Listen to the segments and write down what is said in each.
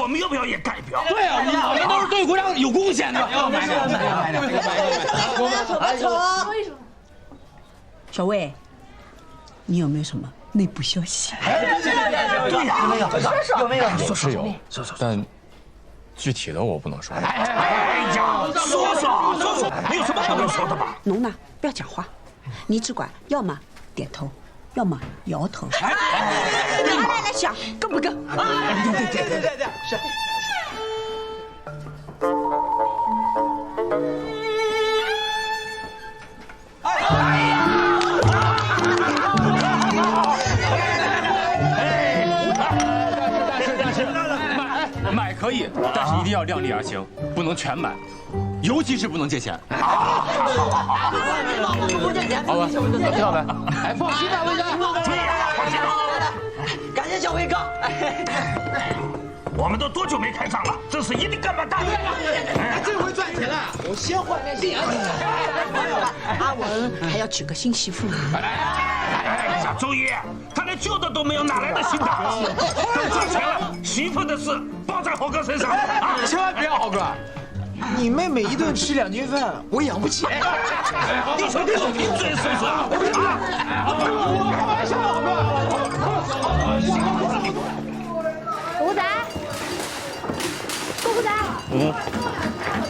我们要不要也改表？对啊，我们都是对国家有贡献的。要买。小魏，你有没有什么内部消息？对呀，有没有？是有，但具体的我不能说。哎呀，说，你有什么不能说的吗？侬呢，不要讲话，你只管要么点头，要么摇头。来，想跟不跟？对，是。买可以，但是一定要量力而行，不能全买，尤其是不能借钱。不借钱。好吧，听到没？哎，放心吧，魏哥。对呀，放心。感谢小魏哥。我们都多久没开张了？这是一定干不大。这回赚钱了，我先换面镜。阿文还要娶个新媳妇呢。哎呀，周一，他连旧的都没有，哪来的新的？等赚钱了，媳妇的事包在豪哥身上啊！千万不要，豪哥。你妹每一顿吃2斤饭，我养不起。你说贫嘴是不是啊？我开玩笑，豪哥。狗仔，狗仔，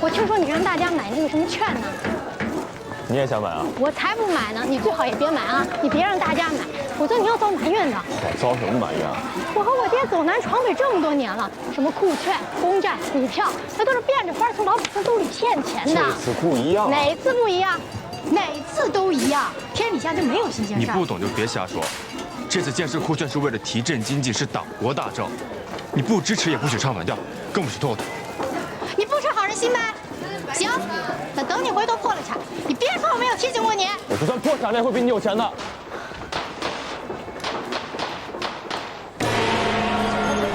我听说你让大家买那个什么券呢？你也想买啊？我才不买呢！你最好也别买啊！你别让大家买，否则你要遭埋怨的。我遭什么埋怨啊？我和我爹走南闯北这么多年了，什么酷券、公债、股票，那都是变着法从老百姓兜里骗钱的。这次不一样。哪次不一样？每次都一样，天底下就没有新鲜事。你不懂就别瞎说。这次建设酷券是为了提振经济，是党国大政。你不支持也不许唱反调，更不许拖后腿。你不是好人心呗？行，那等你回头破了产，你别说我没有提醒过你。我就算破产了，也会比你有钱的。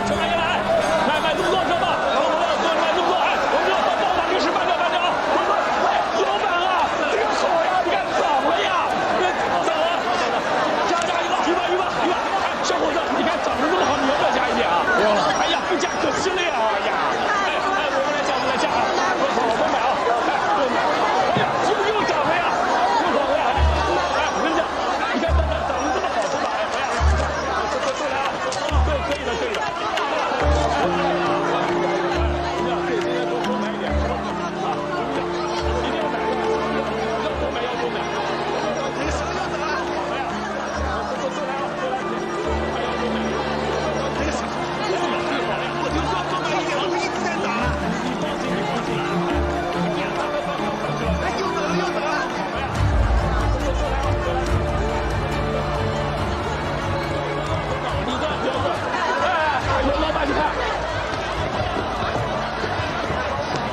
车来来，买这么多车吧，买这么多，哎，我们要到包打给10半掉啊！老板啊，这个手呀，你看怎么呀？怎么？加一个，1万，哎，小伙子，你看长得这么好，你要不要加一点啊？不用了。哎呀，不加可惜了呀！哎呀，我们来加啊！我买啊！哎呀，是不是又涨了呀？又涨了呀！哎，我跟你讲，你看长得这么好，是吧？哎呀，对，可以的。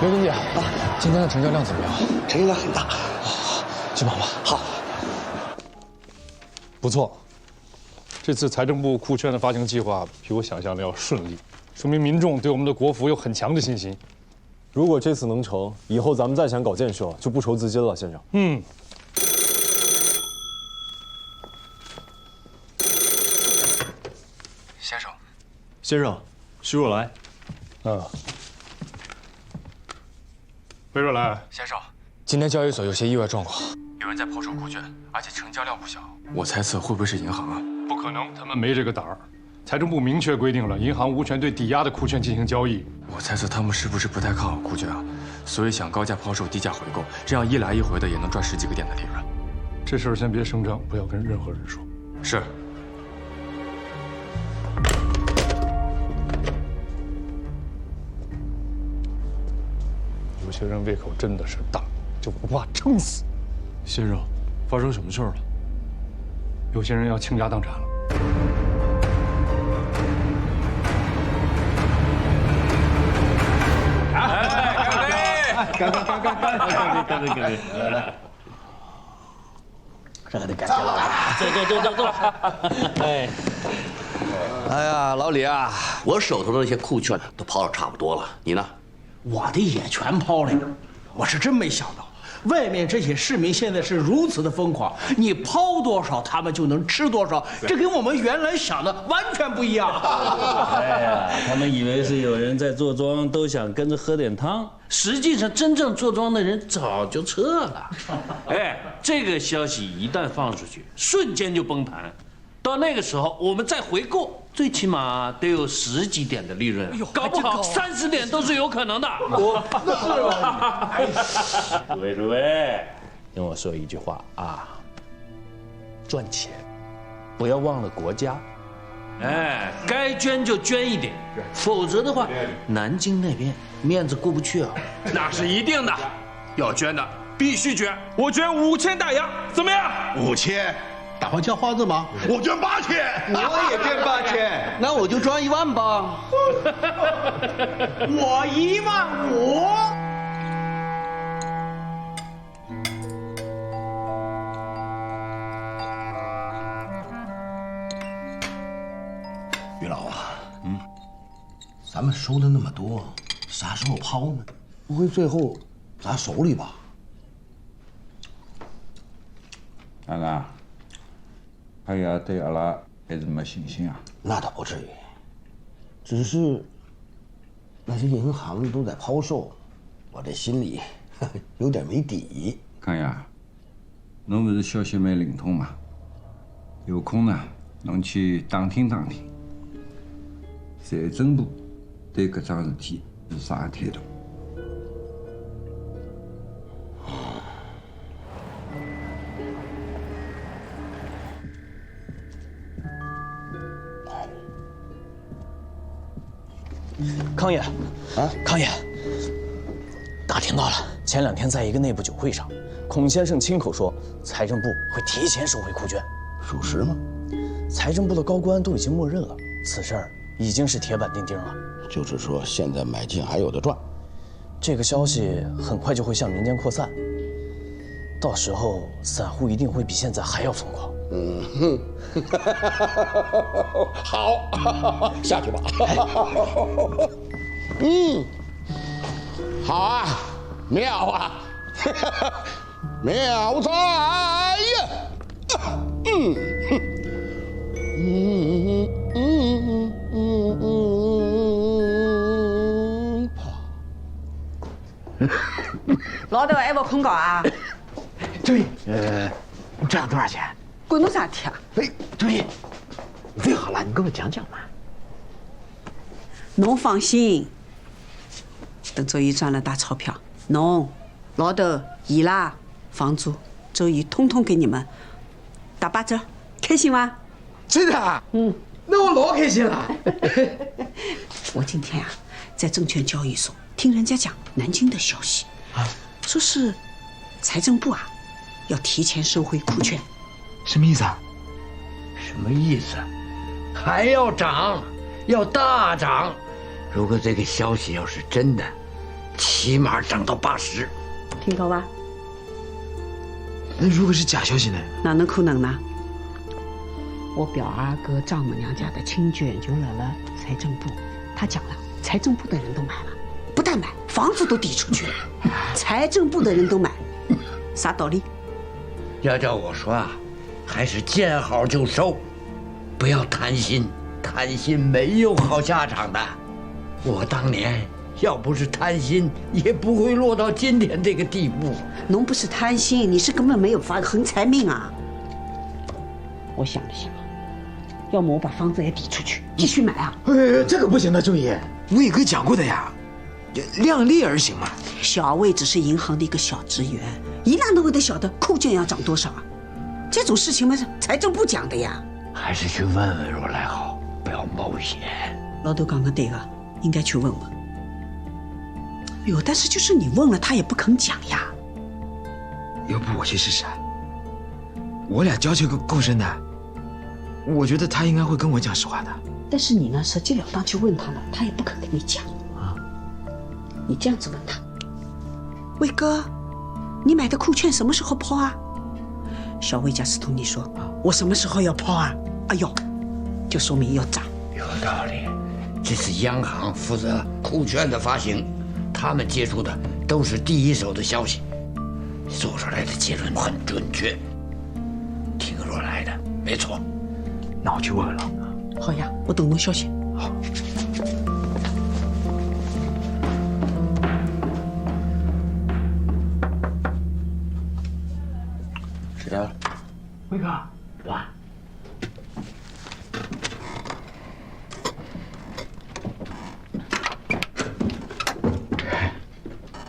刘经理啊，今天的成交量怎么样？成交量很大。好，去忙吧。好，不错。这次财政部酷券的发行计划比我想象的要顺利，说明民众对我们的国服有很强的信心。如果这次能成，以后咱们再想搞建设就不愁资金了，先生。先生，徐若来。魏若来，先生，今天交易所有些意外状况，有人在抛售酷券，而且成交量不小。我猜测会不会是银行啊？不可能，他们没这个胆儿。财政部明确规定了，银行无权对抵押的酷券进行交易。我猜测他们是不是不太看好酷券啊？所以想高价抛售，低价回购，这样一来一回的也能赚10几个点的利润。这事儿先别声张，不要跟任何人说。是。有些人胃口真的是大，就不怕撑死。先生，发生什么事儿了？有些人要倾家荡产了。干！来，这还得感谢老李。坐。哎呀，老李啊，我手头的那些酷券都抛的差不多了，你呢？我的也全抛了呀！我是真没想到，外面这些市民现在是如此的疯狂，你抛多少，他们就能吃多少，这跟我们原来想的完全不一样。哎呀，他们以为是有人在坐庄，都想跟着喝点汤，实际上真正坐庄的人早就撤了。哎，这个消息一旦放出去，瞬间就崩盘。到那个时候，我们再回购，最起码得有10几点的利润，搞不好30点都是有可能的。诸位诸位，听我说一句话啊，赚钱不要忘了国家。哎，该捐就捐一点，否则的话，南京那边面子过不去啊。那是一定的，要捐的必须捐。我捐5000大洋，怎么样？5000，打算叫花子吗？我捐8000，我也捐8000，那我就赚1万吧。我15000。于老啊，咱们收的那么多，啥时候抛呢？不会最后砸手里吧？阿哥，还要对阿拉还是没信心啊？那倒不至于，只是那些银行都在抛售，我这心里有点没底。康呀，侬不是消息蛮灵通嘛？有空呢，侬去打听打听。财政部对搿桩事体是啥态度？康爷，康爷，打听到了，前2天在一个内部酒会上，孔先生亲口说，财政部会提前收回库券，属实吗？财政部的高官都已经默认了，此事儿已经是铁板钉钉了。就是说，现在买进还有的赚。这个消息很快就会向民间扩散，到时候散户一定会比现在还要疯狂。好，下去吧。好啊，妙啊，妙哉呀！老头还不空搞啊？对，你赚了多少钱？管侬啥体啊？哎，对，最好了，你给我讲讲嘛。侬放心，等周一赚了大钞票，侬、老头、伊拉、房租，周一通通给你们打8折，开心吗？真的啊？那我老开心了。我今天啊，在证券交易所听人家讲南京的消息，说是财政部啊要提前收回库券。什么意思啊？什么意思？还要涨，要大涨。如果这个消息要是真的，起码涨到80。听到吧？那如果是假消息呢？哪能可能呢？我表阿哥丈母娘家的亲眷就来了财政部，他讲了，财政部的人都买了，不但买，房子都抵出去了，财政部的人都买，啥道理？要叫我说啊，还是见好就收，不要贪心，贪心没有好下场的。我当年要不是贪心，也不会落到今天这个地步。侬不是贪心，你是根本没有发横财命啊！我想了想，要么我把房子也抵出去，继续买啊。这个不行的，周爷，魏哥讲过的呀，量力而行嘛。小魏只是银行的一个小职员，伊哪能会得晓得库券要涨多少啊？这种事情嘛是财政部讲的呀。还是去问问若来好，不要冒险。老头讲的对啊，应该去问问。哎呦，但是就是你问了，他也不肯讲呀。要不我去试试啊？我俩交情够深的，我觉得他应该会跟我讲实话的。但是你呢，实际了当去问他了，他也不肯跟你讲啊。你这样子问他，魏哥，你买的库券什么时候抛啊？小魏假使同你说，我什么时候要抛啊？哎呦，就说明要涨。有道理，这是央行负责库券的发行，他们接触的都是第一手的消息。做出来的结论很准确，听说来的没错。那我去问问了。好呀，我等侬消息。好。谁来了？辉哥，我。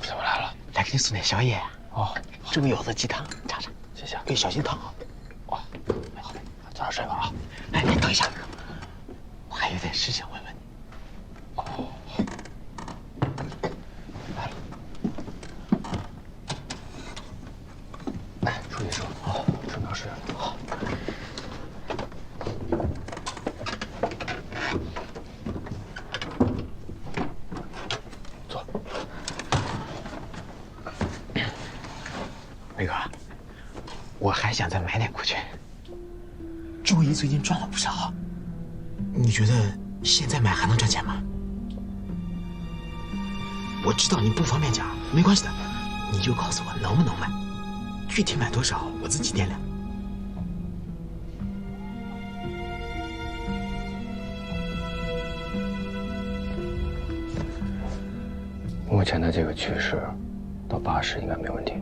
怎么来了？来给你送点宵夜。哦，这个舀的鸡汤，尝尝。谢谢。别小心烫啊。哇，好嘞，早点睡吧啊。哎，等一下，我还有点事想问问你。哦，来了。哎，出去说。好，准备睡。好。坐。伟哥，我还想再买点股权。周姨最近赚了不少，你觉得现在买还能赚钱吗？我知道你不方便讲，没关系的，你就告诉我能不能买，具体买多少我自己掂量。目前的这个趋势，到80应该没问题。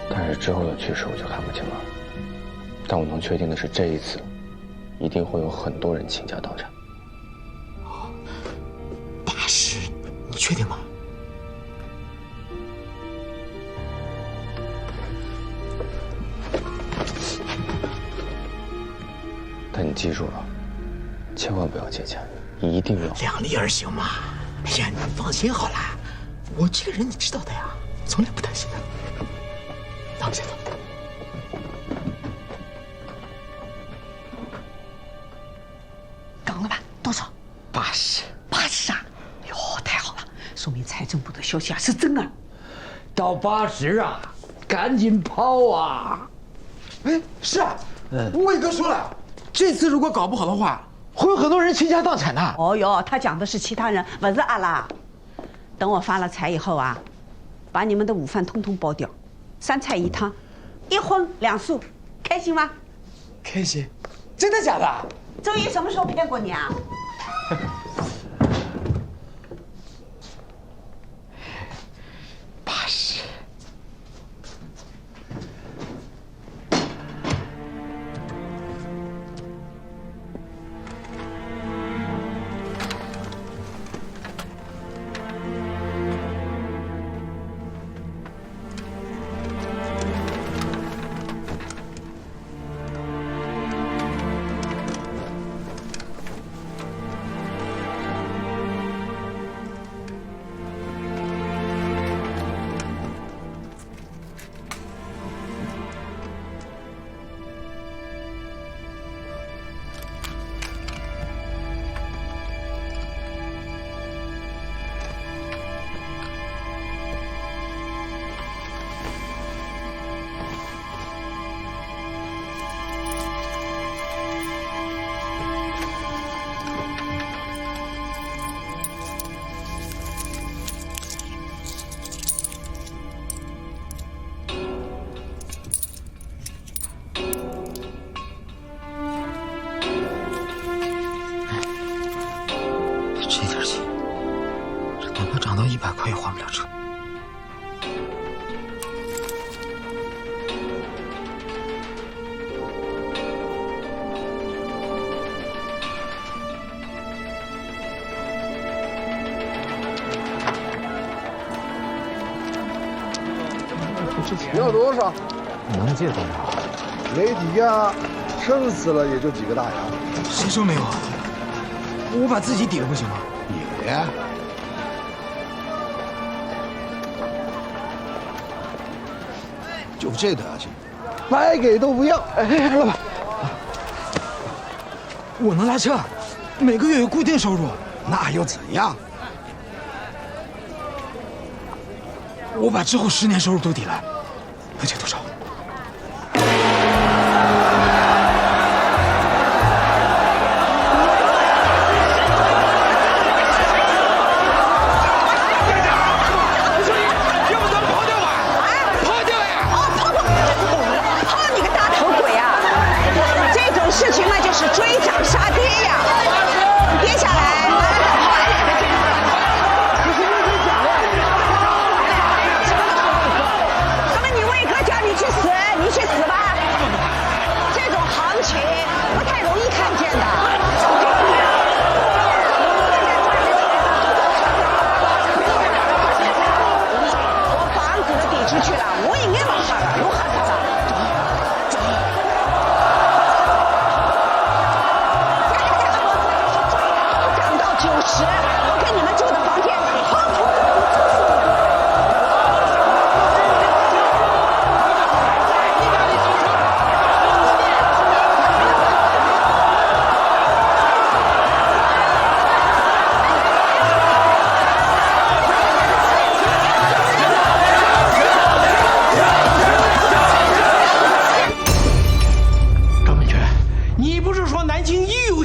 但是之后的趋势我就看不清了。但我能确定的是，这一次一定会有很多人倾家荡产。80，你确定吗？但你记住了，千万不要借钱，一定要量力而行嘛。哎呀，你放心好了，我这个人你知道的呀，从来不担心的。那我们先走。涨了吧？多少？80。80啊！哟，太好了，说明财政部的消息啊是真啊。到80啊，赶紧抛啊！哎，是啊，魏哥说了，这次如果搞不好的话，会有很多人倾家荡产的。哦哟，他讲的是其他人，不是阿拉。等我发了财以后啊，把你们的午饭通通包掉，3菜1汤，1荤2素，开心吗？开心？真的假的？周姨什么时候骗过你啊？80。这点钱，这等它涨到100块也还不了车。你要多少？能借多少？没抵押，撑死了也就几个大洋。谁说没有啊？我把自己抵了不行吗？也。就这德行，白给都不要。哎，老板，我能拉车，每个月有固定收入。那又怎样？我把之后10年收入都抵了，能借多少？啊，给你们住的房间，好苦的。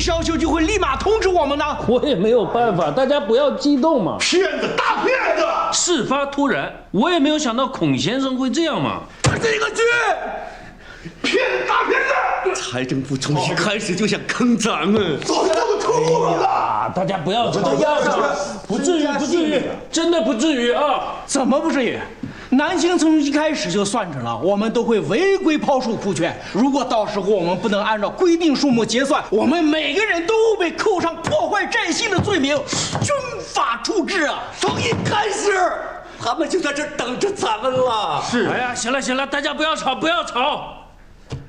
消息就会立马通知我们呢。我也没有办法，大家不要激动嘛。骗子，大骗子！事发突然，我也没有想到孔先生会这样嘛。这个局，骗子，大骗子！财政部从一开始就想坑咱们，早就都坑我们了。大家不要吵，不要吵，不至于，不至于，真的不至于啊！怎么不至于？南京从一开始就算着了，我们都会违规抛售库券。如果到时候我们不能按照规定数目结算，我们每个人都被扣上破坏征信的罪名，军法处置啊！从一开始，他们就在这等着咱们了。是，哎呀，行了行了，大家不要吵，不要吵。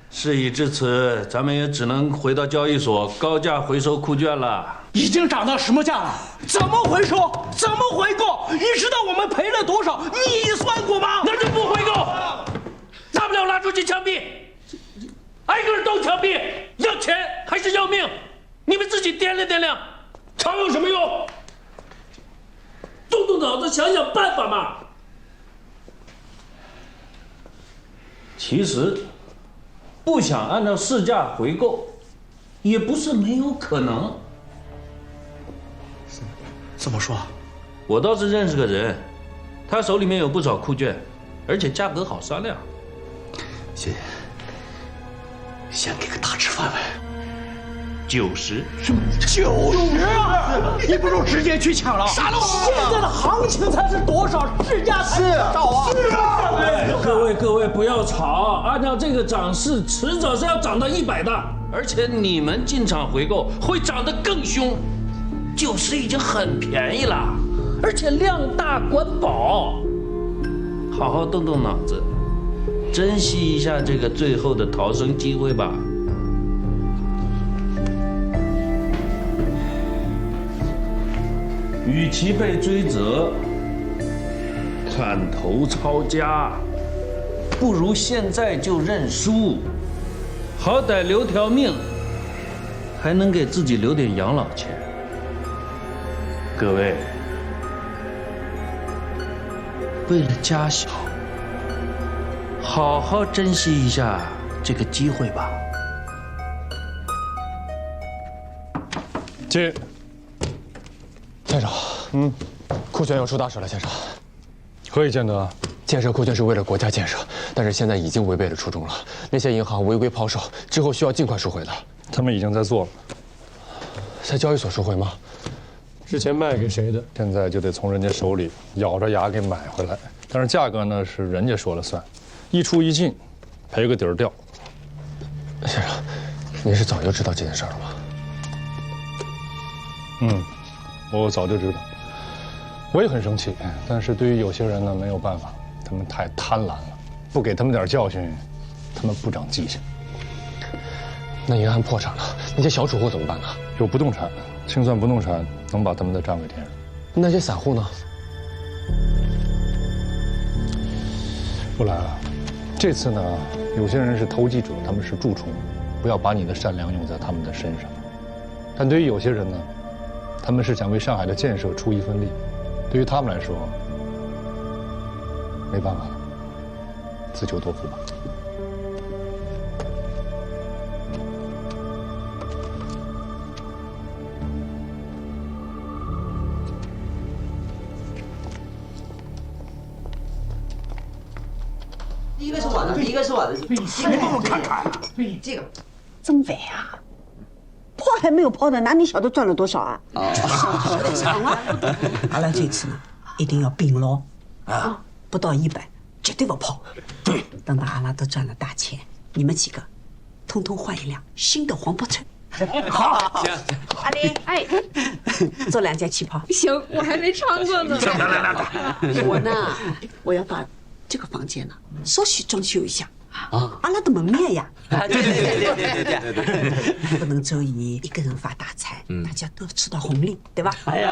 事已至此，咱们也只能回到交易所高价回收库券了。已经涨到什么价了？怎么回收？怎么回购？你知道我们赔了多少？你算过吗？那就不回购，大不了拉出去枪毙，挨个都枪毙，要钱还是要命？你们自己掂量掂量，吵有什么用？动动脑子想想办法嘛。其实，不想按照市价回购，也不是没有可能。怎么说？我倒是认识个人，他手里面有不少库券，而且价格好商量。先给个大吃饭呗。 90，什么90啊？你不如直接去抢了。啥都现在的行情才是多少？市价是到啊！是啊！各位不要吵，按照这个涨势，迟早是要涨到100的，而且你们进场回购会涨得更凶。90已经很便宜了，而且量大管饱。好好动动脑子，珍惜一下这个最后的逃生机会吧。 与其被追责、砍头抄家，不如现在就认输，好歹留条命，还能给自己留点养老钱。各位，为了家小，好好珍惜一下这个机会吧。进。 先生，库权又出大事了，先生。何以见得？建设库权是为了国家建设，但是现在已经违背了初衷了。那些银行违规抛售之后，需要尽快赎回的。他们已经在做了，在交易所赎回吗？之前卖给谁的，现在就得从人家手里咬着牙给买回来。但是价格呢是人家说了算，一出一进，赔个底儿掉。先生，您是早就知道这件事了吗？我早就知道，我也很生气，但是对于有些人呢，没有办法，他们太贪婪了，不给他们点教训，他们不长记性。那银行破产了，那些小储户怎么办呢？有不动产，清算不动产能把他们的账给填上。那些散户呢？不来了。这次呢，有些人是投机者，他们是蛀虫，不要把你的善良用在他们的身上。但对于有些人呢？ 他们是想为上海的建设出一份力，对于他们来说，没办法了，自求多福吧。第一个是我的，第一个是我的，你帮我看看，这个真晚啊！ 抛还没有抛的，哪里晓得赚了多少啊？抢啊！阿拉这次呢，一定要并捞啊！不到100，绝对不抛。对，等到阿拉都赚了大钱，你们几个，通通换一辆新的黄包车。好，行。阿林，哎，做2件旗袍。行，我还没穿过呢。我呢，我要把这个房间呢稍许装修一下，阿拉的门面呀。对，不能周姨一个人发大财，大家都吃到红利，对吧？哎呀，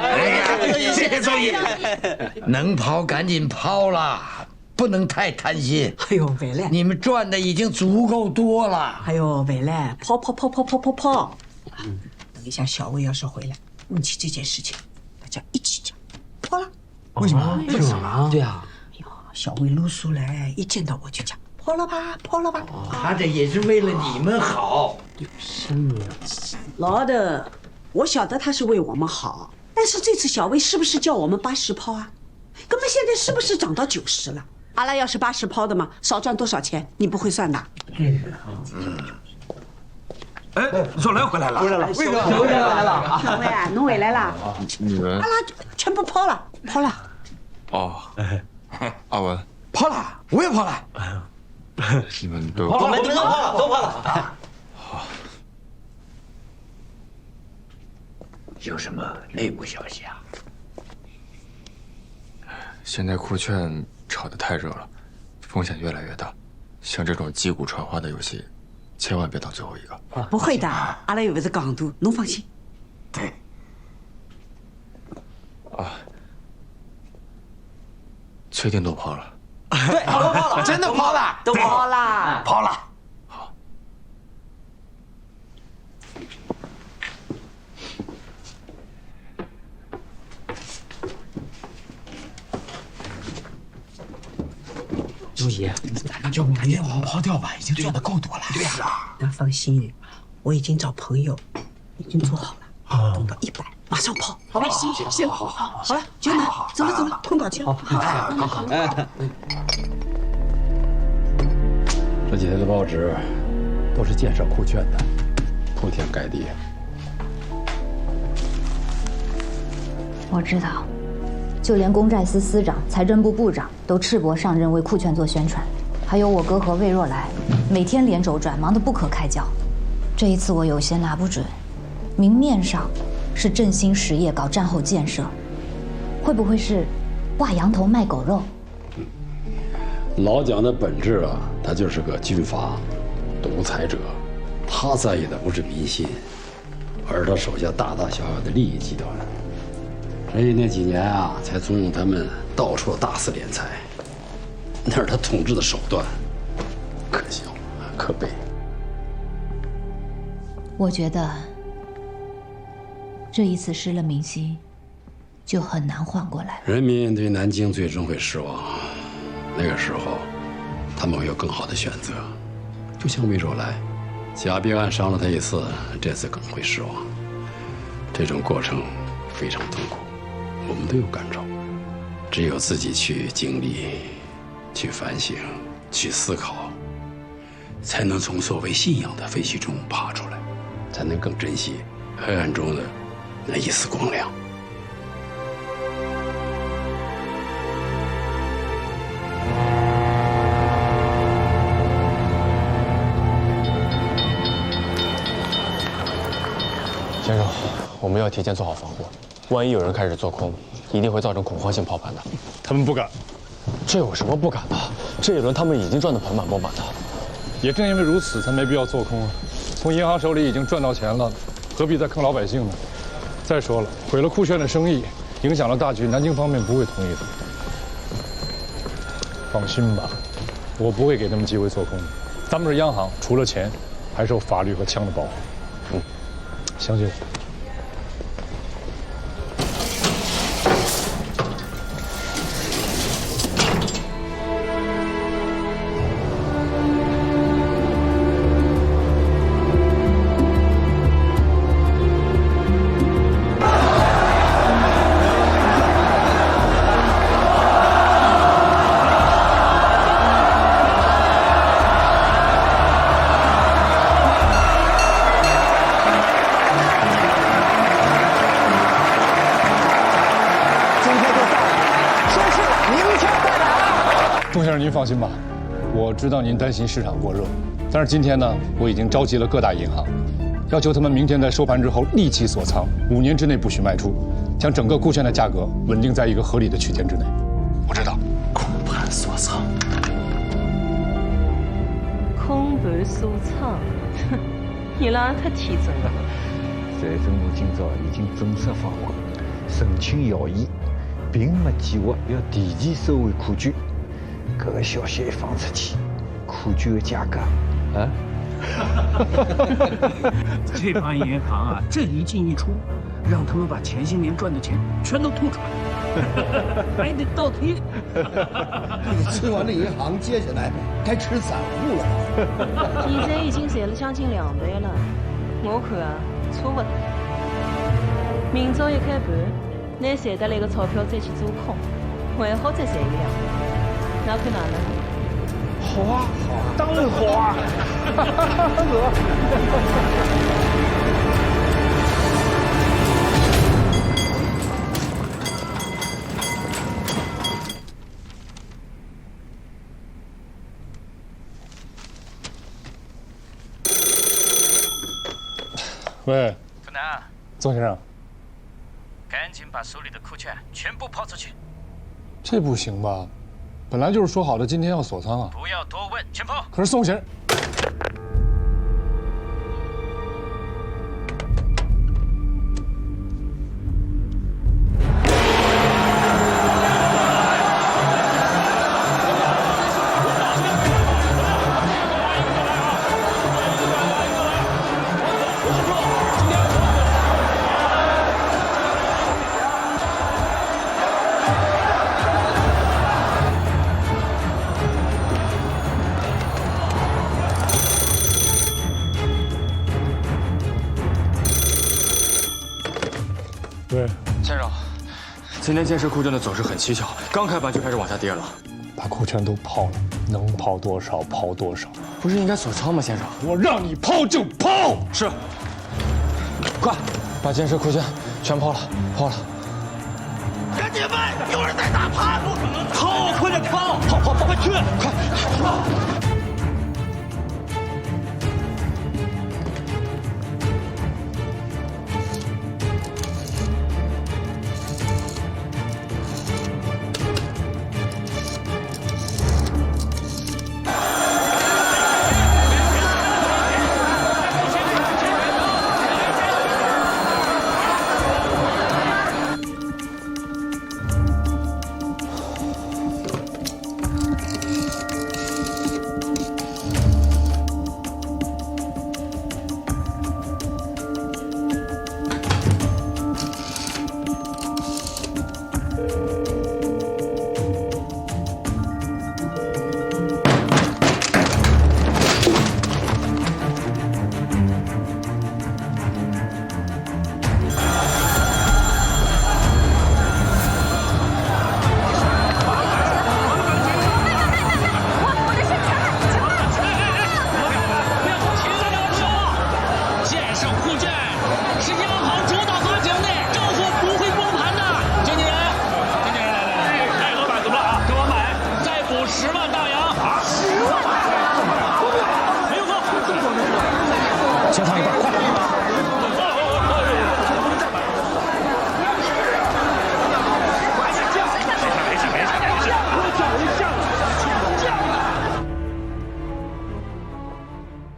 谢谢周姨，能抛赶紧抛啦，不能太贪心。哎呦，未来你们赚的已经足够多了。哎呦，未来抛。等一下，小魏要是回来，问起这件事情，大家一起讲。抛了。为什么？为什么？对啊。哎呦，小魏露出来，一见到我就讲。抛了吧。他这也是为了你们好。是呢。老的，我晓得他是为我们好，但是这次小魏是不是叫我们80抛啊？哥们现在是不是涨到90了？阿拉要是80抛的嘛，少赚多少钱？你不会算的。哎，若兰回来了，魏哥回来了。小魏啊，侬回来了。你们阿拉全部抛了。哦，阿文抛了，我也抛了。你们都我们都抛了。好。有什么内部消息啊？现在酷券炒得太热了，风险越来越大。像这种击鼓传花的游戏，千万别当最后一个。不会的，阿拉又不是港督，侬放心。对。确定都抛了。对，都抛了，真的抛了，都抛了，抛了。好。周姨，咱就赶紧往抛掉吧，已经赚的够多了。对呀。那放心，我已经找朋友，已经做好了，等到100马上抛，好吧？行，好了，娟楠，走了，通稿去了。好。这几天的报纸都是建设酷券的，铺天盖地。我知道，就连公债司司长、财政部部长都赤膊上阵为酷券做宣传，还有我哥和魏若来，每天连轴转，忙得不可开交。这一次我有些拿不准，明面上是振兴实业、搞战后建设，会不会是挂羊头卖狗肉？老蒋的本质啊，他就是个军阀、独裁者，他在意的不是民心，而是他手下大大小小的利益集团。所以那几年啊，才怂恿他们到处大肆敛财，那是他统治的手段，可笑，可悲。我觉得这一次失了民心，就很难缓过来。人民对南京最终会失望，那个时候，他们会有更好的选择。就像魏若来，贾必安伤了他一次，这次可能会失望。这种过程非常痛苦，我们都有感受。只有自己去经历、去反省、去思考，才能从所谓信仰的废墟中爬出来，才能更珍惜黑暗中的那一丝光亮。先生，我们要提前做好防护，万一有人开始做空，一定会造成恐慌性抛盘的。他们不敢。这有什么不敢的？这一轮他们已经赚得盆满钵满的。也正因为如此，才没必要做空啊。从银行手里已经赚到钱了，何必再坑老百姓呢？再说了，毁了酷炫的生意，影响了大局，南京方面不会同意的。放心吧，我不会给他们机会做空的。咱们这央行除了钱，还受法律和枪的保护。相信我。钟先生，您放心吧，我知道您担心市场过热，但是今天呢，我已经召集了各大银行，要求他们明天在收盘之后立即锁仓，5年之内不许卖出，将整个酷券的价格稳定在一个合理的区间之内。我知道，控盘锁仓，空盘所藏，哼，伊拉也太天真了。财政部今朝已经正式发话，澄清谣言，并没计划要提前收回库券。搿个消息一放出去，库券的价格啊！这帮银行啊，这一进一出，让他们把前些年赚的钱全都吐出来，还得倒贴。你吃完了银行，接下来该吃散户了吧？现在已经赚了将近2倍了，我看啊，差不多。明朝一开盘，拿赚得来的钞票再去做空，还好再赚1两。那看哪能？好啊，好啊，当然好啊！喂，柯南，曾先生，赶紧把手里的库券全部抛出去。这不行吧？本来就是说好的今天要锁仓啊。不要多问，全抛。可是宋先生。对，先生，今天建设库券的走势很蹊跷，刚开盘就开始往下跌了。把库券都抛了，能抛多少抛多少。不是应该锁仓吗，先生？我让你抛就抛。是。快，把建设库券全抛了，抛了。赶紧问，有人在打盘！不可能！抛，快点抛！跑，快去！快！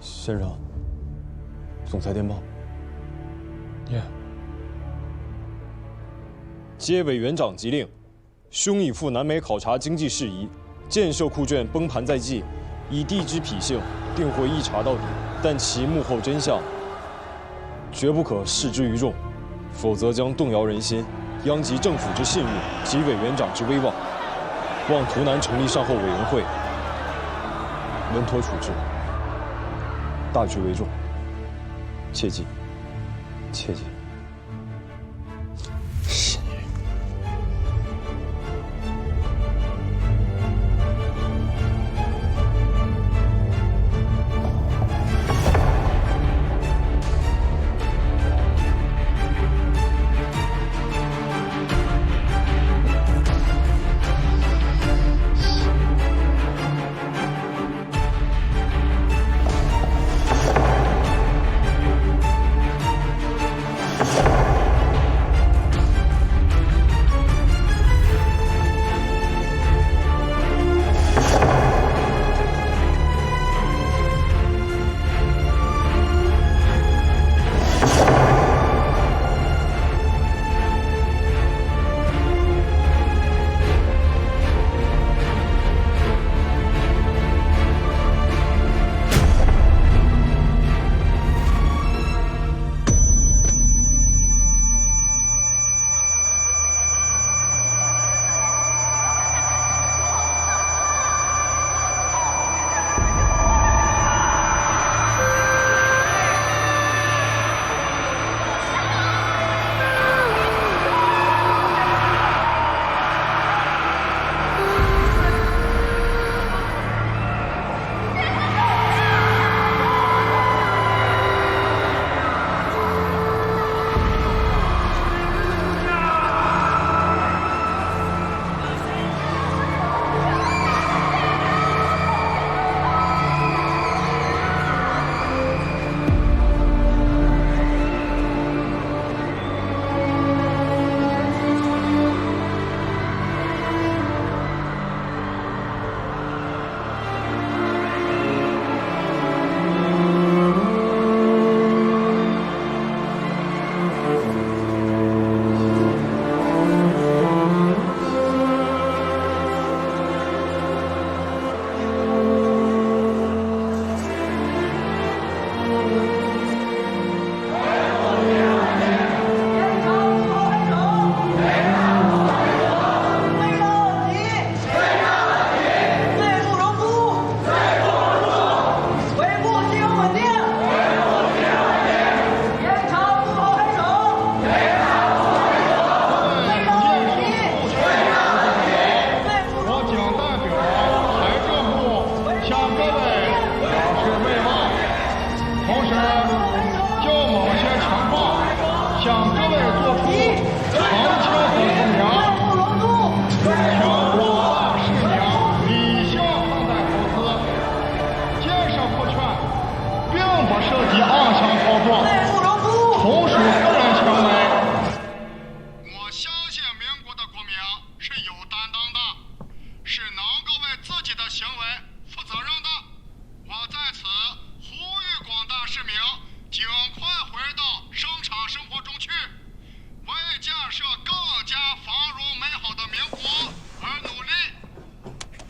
先生，总裁电报。接委员长急令，兄已赴南美考察经济事宜，建设库券崩盘在即，已地之痞性，定会一查到底。但其幕后真相，绝不可示之于众，否则将动摇人心，殃及政府之信誉及委员长之威望。望图南成立善后委员会，稳妥处置。大局为重，切记，切记。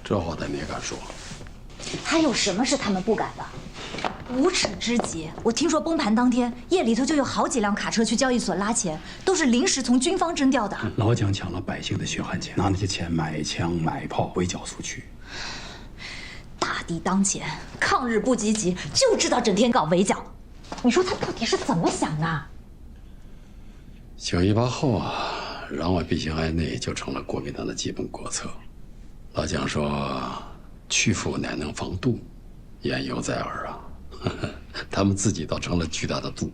这话咱也敢说？还有什么是他们不敢的？无耻之极！我听说崩盘当天夜里头就有好几辆卡车去交易所拉钱，都是临时从军方征调的。老蒋抢了百姓的血汗钱，拿那些钱买枪买炮，围剿苏区。大敌当前，抗日不积极，就知道整天搞围剿。你说他到底是怎么想的？9·18后啊，攘外必先爱内就成了国民党的基本国策。老蒋说：“去腐乃能防杜，言犹在耳啊。”他们自己倒成了巨大的杜。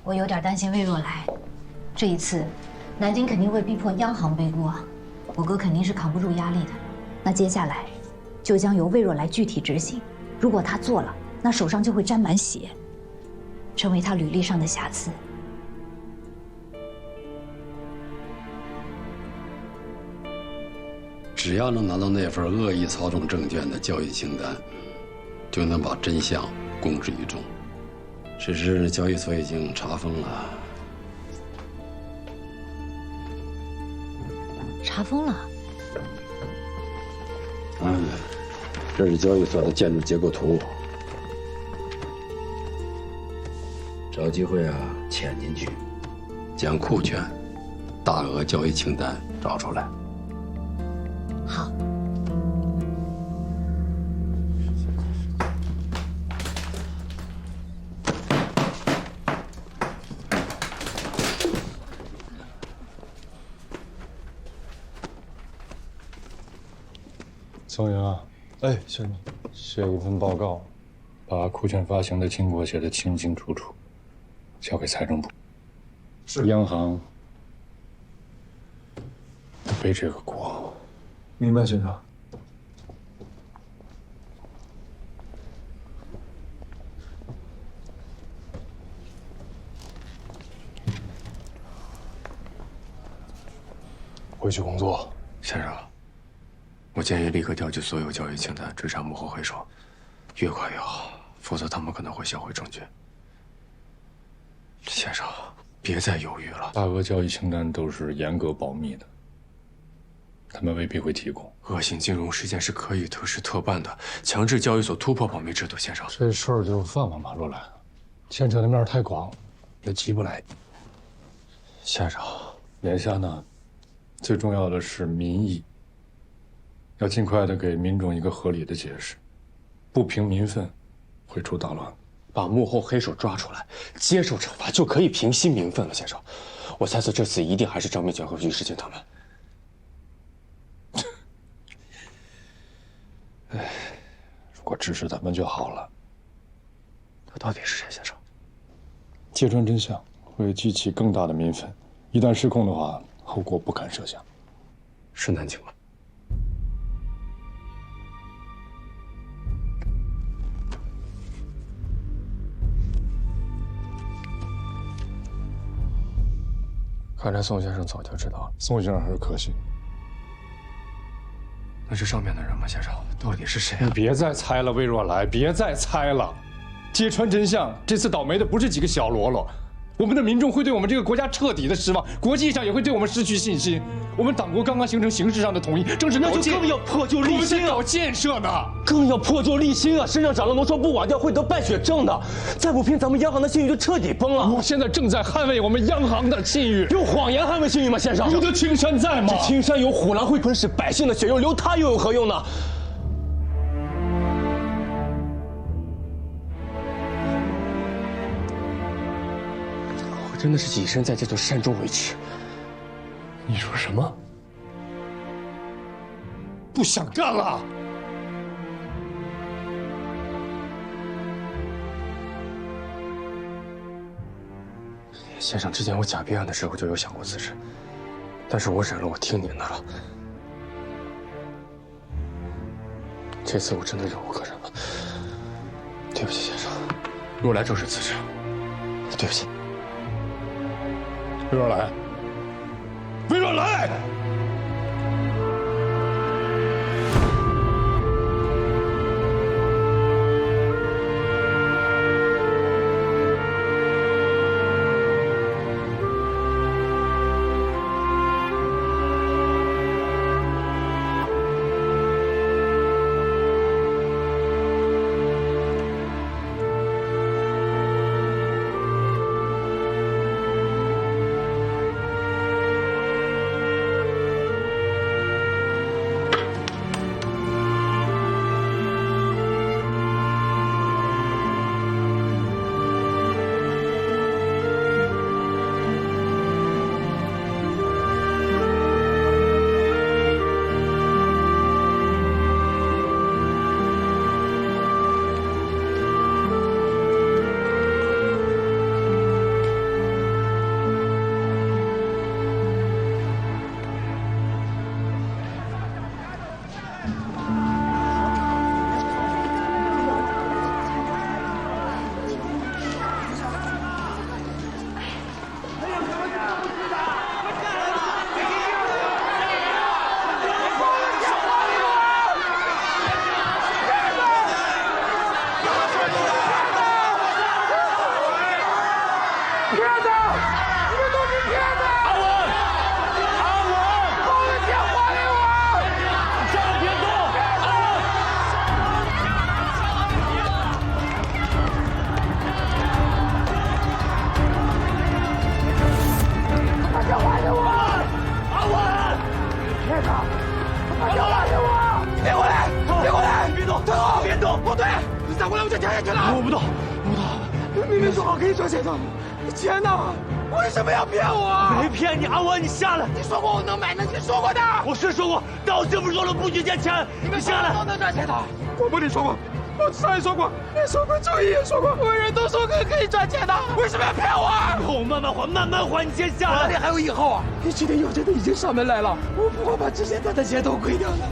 我有点担心魏若来，这一次，南京肯定会逼迫央行背锅，我哥肯定是扛不住压力的。那接下来，就将由魏若来具体执行。如果他做了，那手上就会沾满血，成为他履历上的瑕疵。只要能拿到那份恶意操纵证券的交易清单，就能把真相公之于众。只是交易所已经查封了。查封了？这是交易所的建筑结构图。找机会啊，潜进去，将库权、大额交易清单找出来。好。宋云啊，哎，小宁，写一份报告，把库权发行的经过写得清清楚楚，交给财政部。是。央行不背这个锅。明白，学长。回去工作。先生，我建议立刻调取所有交易清单，追查幕后黑手，越快越好，否则他们可能会销毁证券。先生，别再犹豫了。大额交易清单都是严格保密的。他们未必会提供。恶性金融事件是可以特事特办的，强制交易所突破保密制度。先生，这事儿就放放吧，若兰，牵扯的面太广，也急不来。先生，眼下呢，最重要的是民意，要尽快的给民众一个合理的解释，不平民愤，会出大乱。把幕后黑手抓出来，接受惩罚，就可以平息民愤了。先生，我猜测这次一定还是张明娟和于世清他们。哎，如果支持他们就好了。他到底是谁，先生？揭穿真相会激起更大的民愤，一旦失控的话，后果不堪设想。是南京吗？看来宋先生早就知道了。宋先生还是可信。那这上面的人吗，先生？到底是谁啊？你别再猜了，魏若来，别再猜了。揭穿真相，这次倒霉的不是几个小喽啰，我们的民众会对我们这个国家彻底的失望，国际上也会对我们失去信心。我们党国刚刚形成形式上的统一，正是那就更要破旧立新啊！搞建设呢，更要破旧立新啊！身上长了脓疮不瓦掉，会得败血症的。再不拼，咱们央行的信誉就彻底崩了。我现在正在捍卫我们央行的信誉，用谎言捍卫信誉吗，先生？有的青山在吗？这青山有虎狼会吞噬百姓的血，又留它又有何用呢？我真的是以身在这座山中为耻。你说什么？不想干了？先生，之前我假币案的时候就有想过辞职，但是我忍了，我听您的了。这次我真的忍无可忍了，对不起，先生。若来正式辞职，对不起。魏若来，魏若来！抢过来我就跳下去了。我不动，明明说好可以赚钱的，钱呢？为什么要骗我？没骗你，阿文，你下来。你说过我能买的，你说过的。我是说过，但我师傅说了不许借钱。你下来。都能赚钱的。广播里说过，报纸上也说过，你说过，周一也说过，我人都说可以赚钱的，为什么要骗我？以后我慢慢还，慢慢还，你先下来。哪里还有以后啊？你今天有钱的已经上门来了，我不会把之前赚的钱都亏掉的。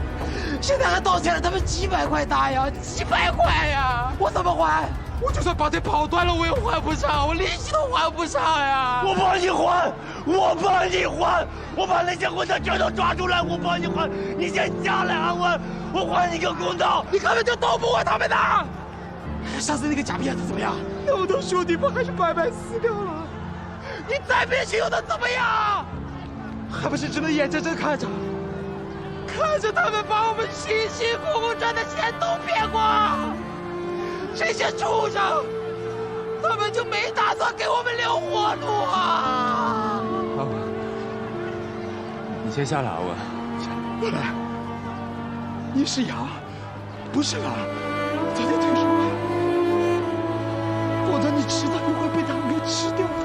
现在还倒欠了他们几百块大洋，几百块呀！我怎么还？我就算把腿跑断了，我也还不上，我利息都还不上呀！我帮你还，我帮你还，我把那些混蛋全都抓出来，我帮你还。你先下来，阿文，我还你个公道。你根本就斗不过他们的。上次那个假骗子怎么样？那么多兄弟们还是白白死掉了。你再骗钱又能怎么样？还不是只能眼睁睁看着他们把我们辛辛苦苦赚的钱都骗光。这些畜生，他们就没打算给我们留活路啊！阿文，你先下来，阿文。不来，你是羊，不是狼，早点退出吧，否则你迟早也会被他们给吃掉的。